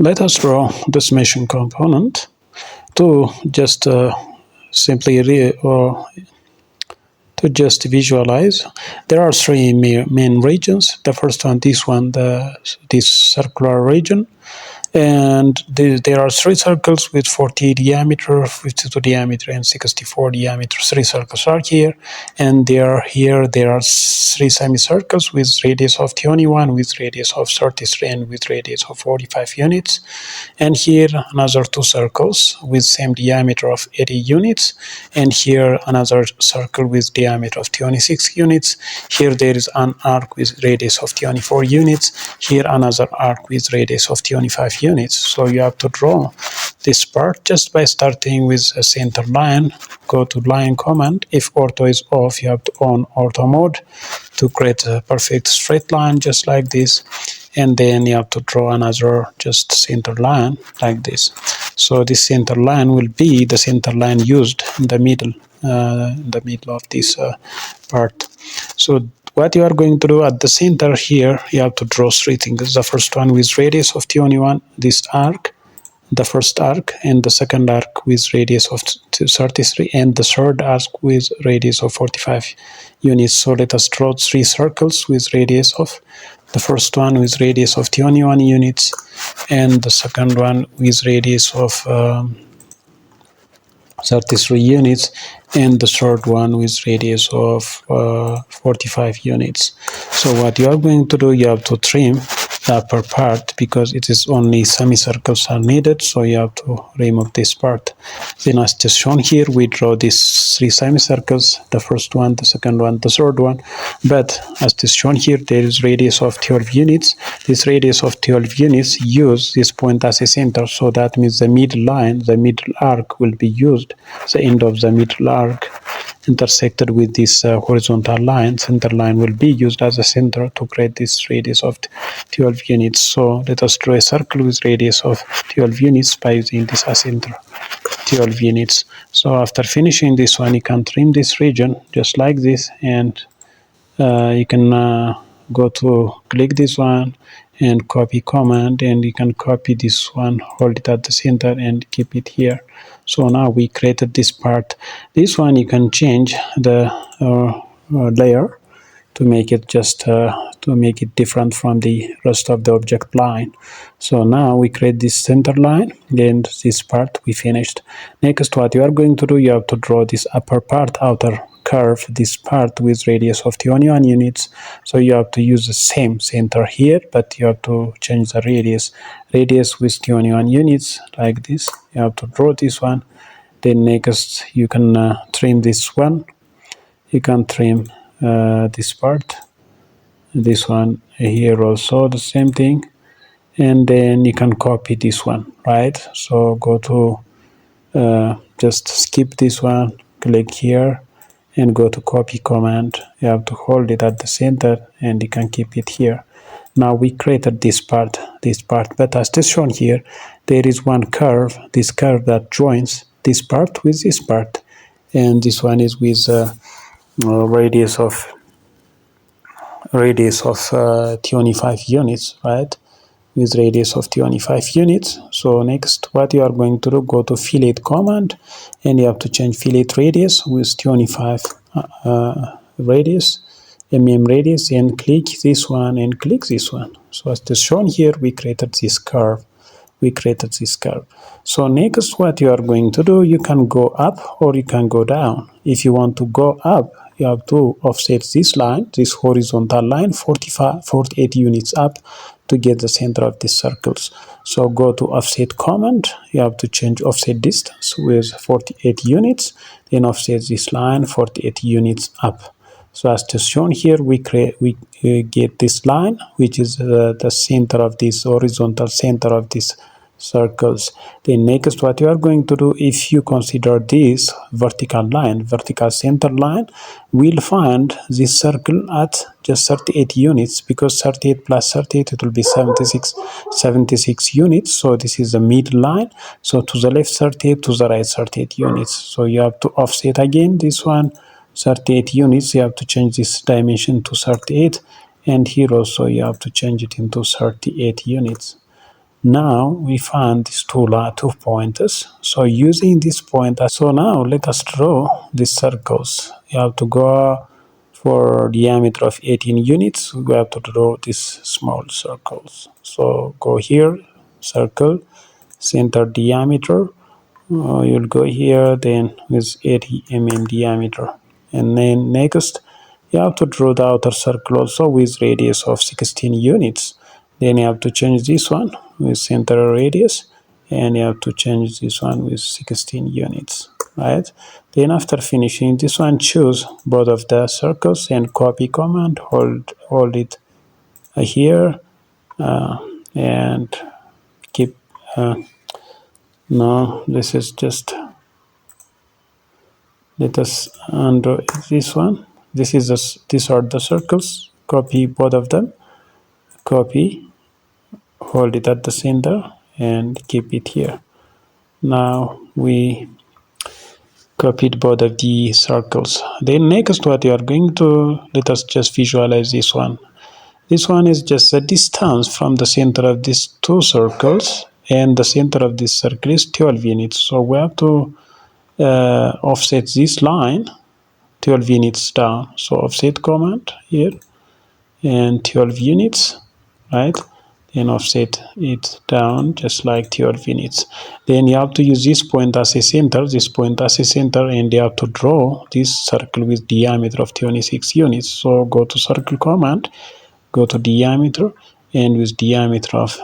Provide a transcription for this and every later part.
Let us draw this meshing component to just simply to just visualize. There are three main regions. The first one, this circular region, and there are three circles with 40 diameter, 52 diameter, and 64 diameter. Three circles are here, and there are three semicircles with radius of 21, with radius of 33, and with radius of 45 units. And here another two circles with same diameter of 80 units, and here another circle with diameter of 26 units. Here there is an arc with radius of 24 units. Here another arc with radius of 25 units. So you have to draw this part just by starting with a center line. Go to line command. If ortho is off, you have to on ortho mode to create a perfect straight line just like this. And then you have to draw another just center line like this. So this center line will be the center line used in the middle of this part. So what you are going to do at the center here, you have to draw three things. The first one with radius of 21, this arc, the first arc, and the second arc with radius of 33, and the third arc with radius of 45 units. So let us draw three circles with radius of, the first one with radius of 21 units, and the second one with radius of 33 units, and the third one with radius of 45 units. So what you are going to do, you have to trim the upper part because it is only semicircles are needed, so you have to remove this part. Then as just shown here, we draw these three semicircles, the first one, the second one, the third one, but as just shown here, there is radius of 12 units. This radius of 12 units use this point as a center, so that means the middle line, the middle arc will be used, the end of the middle arc intersected with this horizontal line, center line will be used as a center to create this radius of 12 units. So let us draw a circle with radius of 12 units by using this as center, 12 units. So after finishing this one, you can trim this region just like this, and you can go to click this one and copy command, and you can copy this one, hold it at the center and keep it here. So now we created this part. This one you can change the layer to make it just to make it different from the rest of the object line. So now we create this center line, and this part we finished. Next, what you are going to do, you have to draw this upper part, outer curve, this part with radius of 21 units. So you have to use the same center here, but you have to change the radius with 21 units like this. You have to draw this one. Then next you can trim this one. You can trim this part, this one here also the same thing, and then you can copy this one, right? So go to just skip this one, click here and go to copy command. You have to hold it at the center and you can keep it here. Now we created this part, but as is shown here, there is one curve, this curve that joins this part with this part, and this one is with radius of 25 units, right? With radius of 25 units. So next, what you are going to do, go to fillet command, and you have to change fillet radius with 25 radius, radius, and click this one and click this one. So as is shown here, we created this curve. So next, what you are going to do, you can go up or you can go down. If you want to go up, you have to offset this line, this horizontal line, 48 units up to get the center of these circles. So go to offset command. You have to change offset distance with 48 units, then offset this line 48 units up. So as just shown here, we get this line, which is the center of this horizontal center of these circles. Then next, what you are going to do, if you consider this vertical line, vertical center line, we'll find this circle at just 38 units, because 38 plus 38, it will be 76 units. So this is the middle line. So to the left 38, to the right 38 units. So you have to offset again this one 38 units. You have to change this dimension to 38, and here also you have to change it into 38 units. Now we find these two pointers. So using this pointer, so now let us draw these circles. You have to go for diameter of 18 units. We have to draw these small circles. So go here, circle, center diameter. You'll go here then with 80 mm diameter, and then next you have to draw the outer circle also with radius of 16 units. Then you have to change this one with center radius, and you have to change this one with 16 units, right? Then after finishing this one, choose both of the circles and copy command, hold it here, and keep no, this is just, let us undo this one. These are the circles. Copy both of them. Copy, hold it at the center, and keep it here. Now we copied both of the circles. Then next, what you are going to, let us just visualize this one. This one is just the distance from the center of these two circles, and the center of this circle is 12 units. So we have to offset this line 12 units down. So offset command here, and 12 units, right? Then offset it down just like 12 units. Then you have to use this point as a center, and you have to draw this circle with diameter of 26 units. So go to circle command, go to diameter, and with diameter of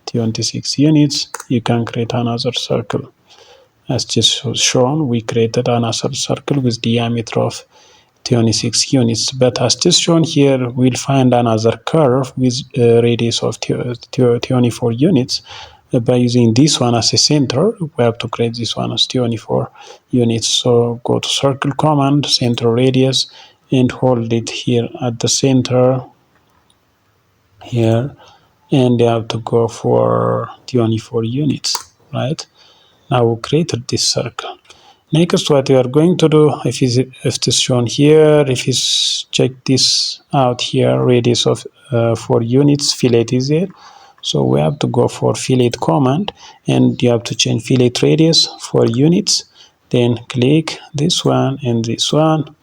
26 units, you can create another circle. As just shown, we created another circle with diameter of 26 units. But as just shown here, we'll find another curve with a radius of 24 units. By using this one as a center, we have to create this one as 24 units. So go to circle command, center radius, and hold it here at the center here. And you have to go for 24 units, right? Now we created this circle. Next, what we are going to do, if it is shown here, if you check this out here, radius of 4 units, fillet is there. So we have to go for fillet command, and you have to change fillet radius 4 units. Then click this one and this one,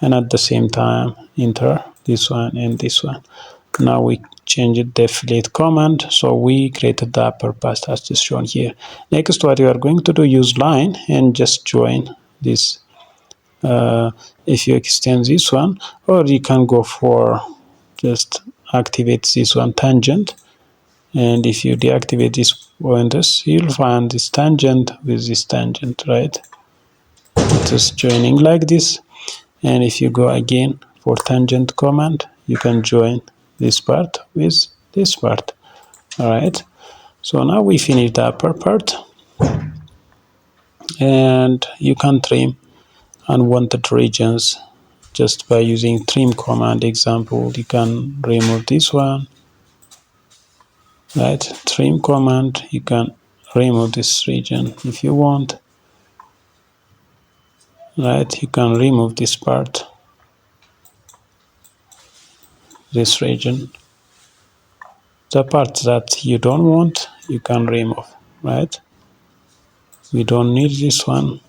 and at the same time enter this one and this one. Now we changed the fillet command, so we created the upper part as just shown here. Next, what you are going to do, use line and just join this. If you extend this one, or you can go for just activate this one tangent, and if you deactivate this pointers, you'll find this tangent with this tangent, right? Just joining like this. And if you go again for tangent command, you can join this part with this part. All right. So now we finish the upper part, and you can trim unwanted regions just by using trim command. Example, you can remove this one, right? Trim command, you can remove this region if you want, right? You can remove this part, this region. The part that you don't want, you can remove, right? We don't need this one,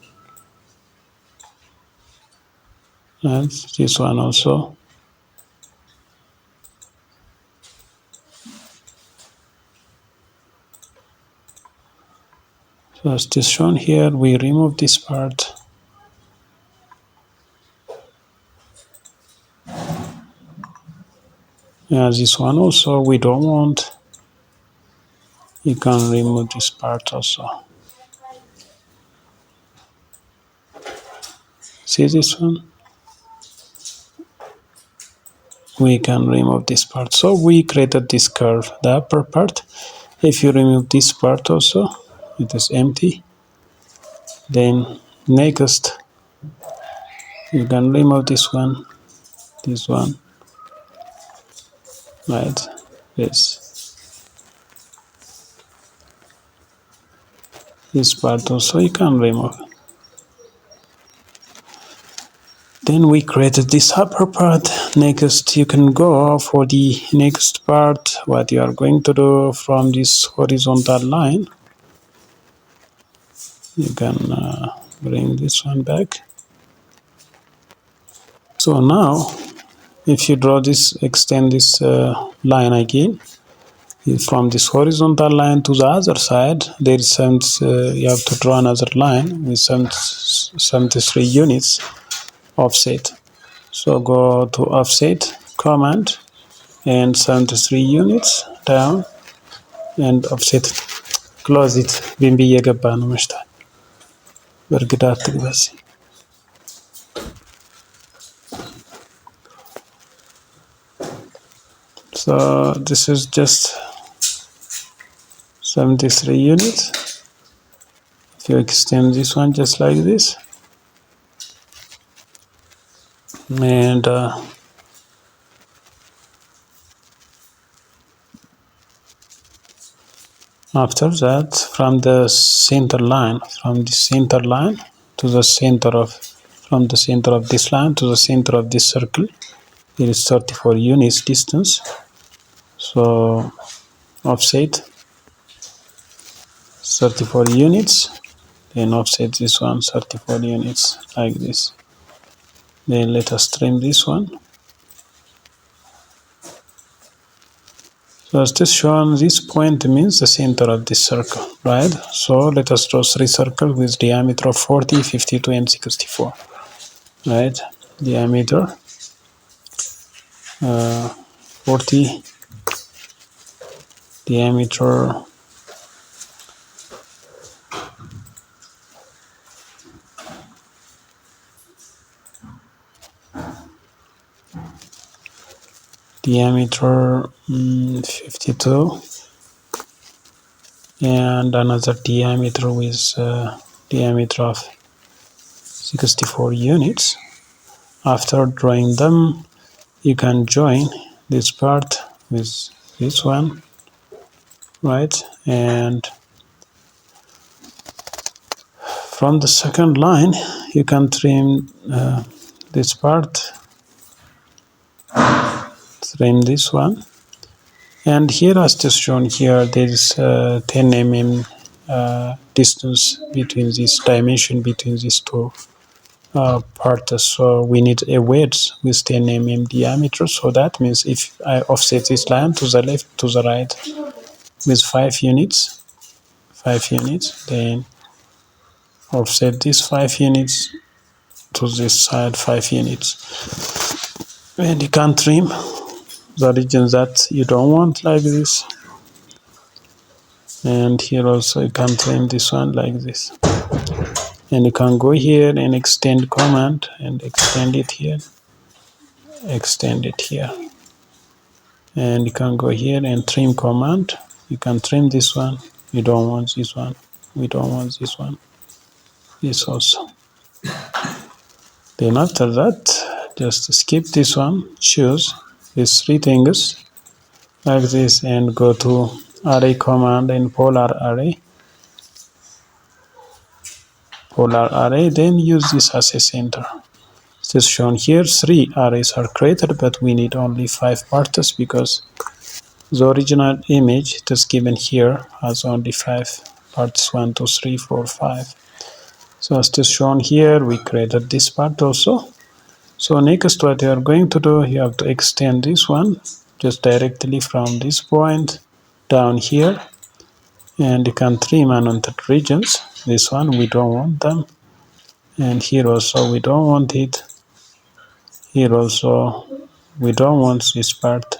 and this one also. So as this shown here, we remove this part. Yeah, this one also we don't want. You can remove this part also. See this one? We can remove this part. So we created this curve, the upper part. If you remove this part also, it is empty. Then next, you can remove this one, right? This part also you can remove. Then we created this upper part. Next, you can go for the next part. What you are going to do from this horizontal line, you can bring this one back. So now, if you draw this, extend this line again, from this horizontal line to the other side, there is some, you have to draw another line with some 73 units offset. So go to offset command and 73 units down and offset. Close it. ቢንቢ እየገባ ነው መሽታል። በእርግዳ አትግባሲ። So this is just 73 units. If you extend this one just like this, and after that, from the center line, to the center of, from the center of this line to the center of this circle, there is 34 units distance. So offset 34 units, then offset this one 34 units like this. Then let us trim this one. So as this shown, this point means the center of this circle, right? So let us draw 3 circles with diameter of 40, 52, and 64, right? Diameter 40, diameter 52, and another diameter with diameter of 64 units. After drawing them, you can join this part with this one, right? And from the second line, you can trim this part, trim this one. And here, as just shown here, there is 10 mm distance between this dimension between these two parts. So we need a wedge with 10 mm diameter. So that means if I offset this line to the left, to the right, with 5 units, then offset this 5 units to this side 5 units. And you can trim the regions that you don't want like this. And here also you can trim this one like this. And you can go here and extend command and extend it here. Extend it here. And you can go here and trim command. You can trim this one. You don't want this one. We don't want this one. This also. Then after that, just skip this one. Choose these 3 things like this and go to array command and polar array. Polar array, then use this as a center. It is shown here 3 arrays are created, but we need only 5 parts because the original image it is given here has only 5 parts, 1, 2, 3, 4, 5. So as it is shown here, we created this part also. So next what you are going to do, you have to extend this one just directly from this point down here, and you can trim unwanted regions. This one we don't want them, and here also we don't want it. Here also we don't want this part,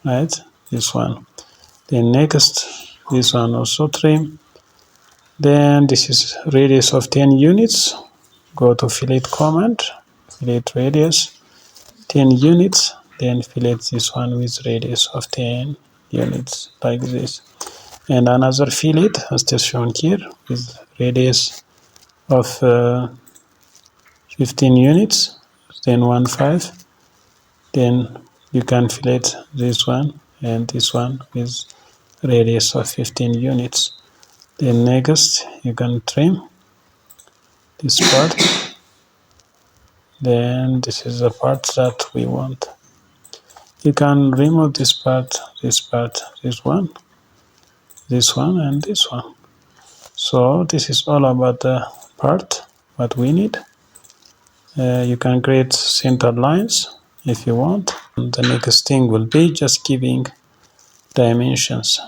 right? This one. Then next, this one also trim. Then this is radius of 10 units. Go to fillet command, fillet radius 10 units. Then fillet this one with radius of 10 units like this. And another fillet as just shown here with radius of 15 units, then 1/5. Then you can fillet this one and this one with radius of 15 units. Then next you can trim this part Then this is the part that we want. You can remove this part, this one, and this one. So this is all about the part what we need. You can create center lines if you want. And the next thing will be just giving dimensions.